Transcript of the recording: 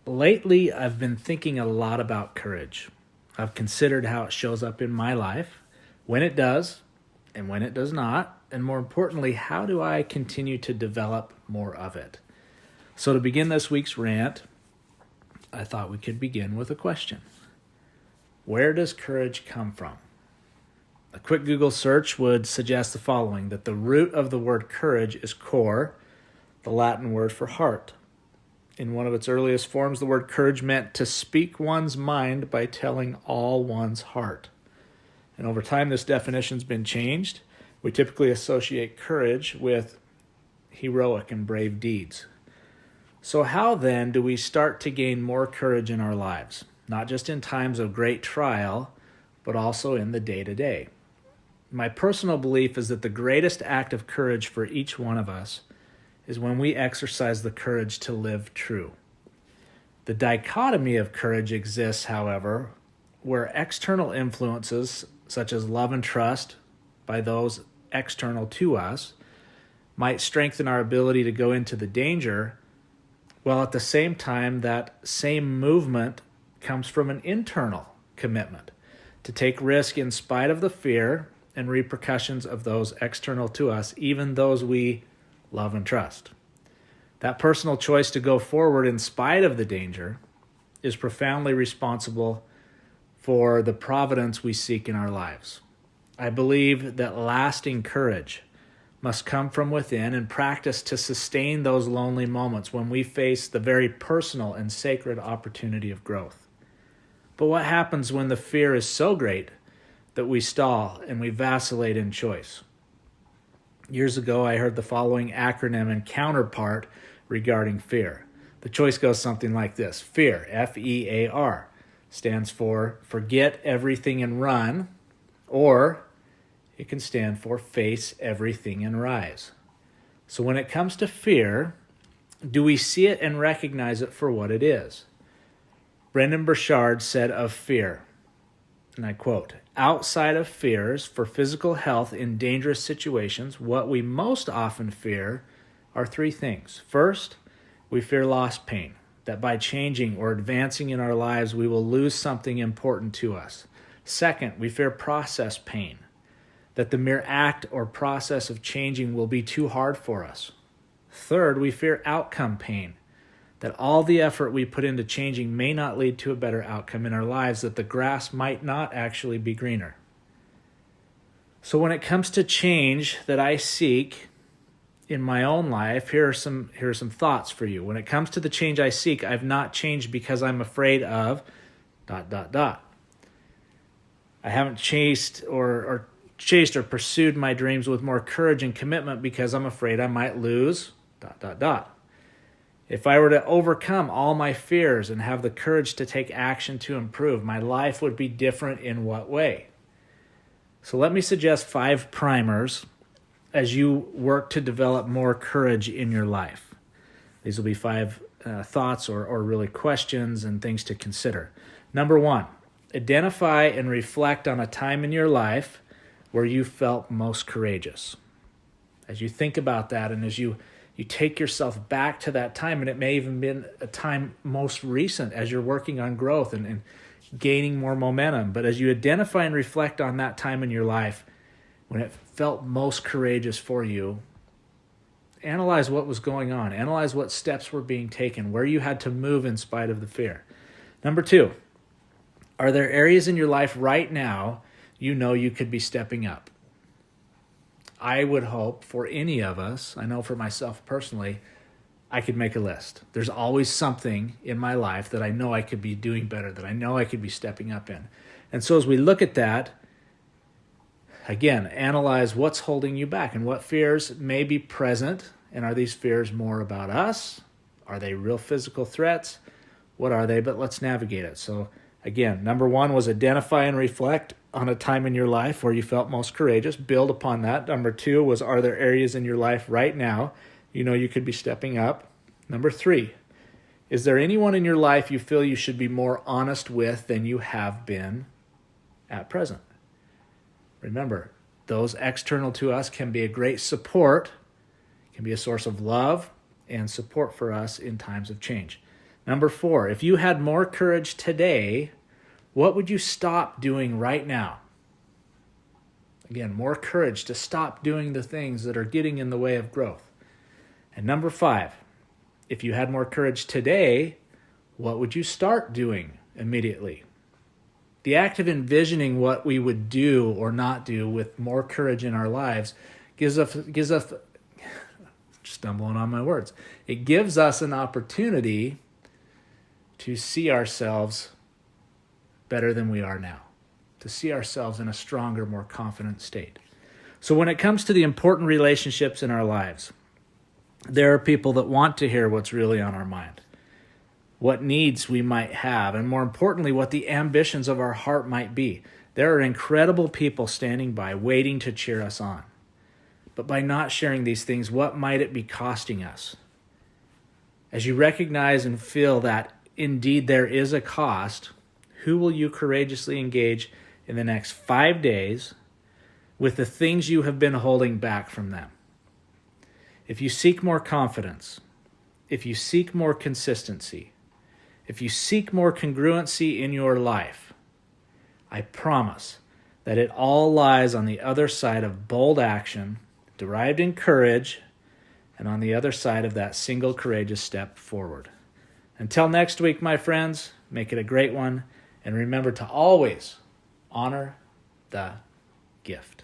Lately, I've been thinking a lot about courage. I've considered how it shows up in my life, when it does, and when it does not, and more importantly, how do I continue to develop more of it? So, to begin this week's rant, I thought we could begin with a question. Where does courage come from? A quick Google search would suggest the following: that the root of the word courage is cor, the Latin word for heart. In one of its earliest forms, the word courage meant to speak one's mind by telling all one's heart. And over time, this definition's been changed. We typically associate courage with heroic and brave deeds. So how then do we start to gain more courage in our lives? Not just in times of great trial, but also in the day-to-day. My personal belief is that the greatest act of courage for each one of us is when we exercise the courage to live true. The dichotomy of courage exists, however, where external influences, such as love and trust by those external to us, might strengthen our ability to go into the danger, while at the same time that same movement comes from an internal commitment to take risk in spite of the fear and repercussions of those external to us, even those we love and trust. That personal choice to go forward in spite of the danger is profoundly responsible for the providence we seek in our lives. I believe that lasting courage must come from within and practice to sustain those lonely moments when we face the very personal and sacred opportunity of growth. But what happens when the fear is so great that we stall and we vacillate in choice? Years ago, I heard the following acronym and counterpart regarding fear. The choice goes something like this. FEAR, F-E-A-R, stands for forget everything and run, or it can stand for face everything and rise. So when it comes to fear, do we see it and recognize it for what it is? Brendan Burchard said of fear, and I quote, "Outside of fears for physical health in dangerous situations, what we most often fear are three things. First, we fear loss pain, that by changing or advancing in our lives, we will lose something important to us. Second, we fear process pain, that the mere act or process of changing will be too hard for us. Third, we fear outcome pain, that all the effort we put into changing may not lead to a better outcome in our lives, that the grass might not actually be greener." So when it comes to change that I seek in my own life, here are some thoughts for you. When it comes to the change I seek, I've not changed because I'm afraid of ... I haven't chased or pursued my dreams with more courage and commitment because I'm afraid I might lose ... If I were to overcome all my fears and have the courage to take action to improve, my life would be different in what way? So let me suggest 5 primers as you work to develop more courage in your life. These will be 5 thoughts or really questions and things to consider. Number 1, identify and reflect on a time in your life where you felt most courageous. As you think about that and as you take yourself back to that time, and it may even been a time most recent as you're working on growth and gaining more momentum. But as you identify and reflect on that time in your life when it felt most courageous for you, analyze what was going on. Analyze what steps were being taken, where you had to move in spite of the fear. Number 2, are there areas in your life right now you know you could be stepping up? I would hope for any of us, I know for myself personally, I could make a list. There's always something in my life that I know I could be doing better, that I know I could be stepping up in. And so as we look at that, again, analyze what's holding you back and what fears may be present. And are these fears more about us? Are they real physical threats? What are they? But let's navigate it. So again, number 1 was identify and reflect on a time in your life where you felt most courageous. Build upon that. Number 2 was, are there areas in your life right now you know you could be stepping up? Number 3, is there anyone in your life you feel you should be more honest with than you have been at present? Remember, those external to us can be a great support, can be a source of love and support for us in times of change. Number 4, if you had more courage today, what would you stop doing right now? Again, more courage to stop doing the things that are getting in the way of growth. And number 5, if you had more courage today, what would you start doing immediately? The act of envisioning what we would do or not do with more courage in our lives gives us stumbling on my words. It gives us an opportunity to see ourselves better than we are now, to see ourselves in a stronger, more confident state. So when it comes to the important relationships in our lives, there are people that want to hear what's really on our mind, what needs we might have, and more importantly, what the ambitions of our heart might be. There are incredible people standing by, waiting to cheer us on. But by not sharing these things, what might it be costing us? As you recognize and feel that indeed there is a cost, who will you courageously engage in the next 5 days with the things you have been holding back from them? If you seek more confidence, if you seek more consistency, if you seek more congruency in your life, I promise that it all lies on the other side of bold action, derived in courage, and on the other side of that single courageous step forward. Until next week, my friends, make it a great one, and remember to always honor the gift.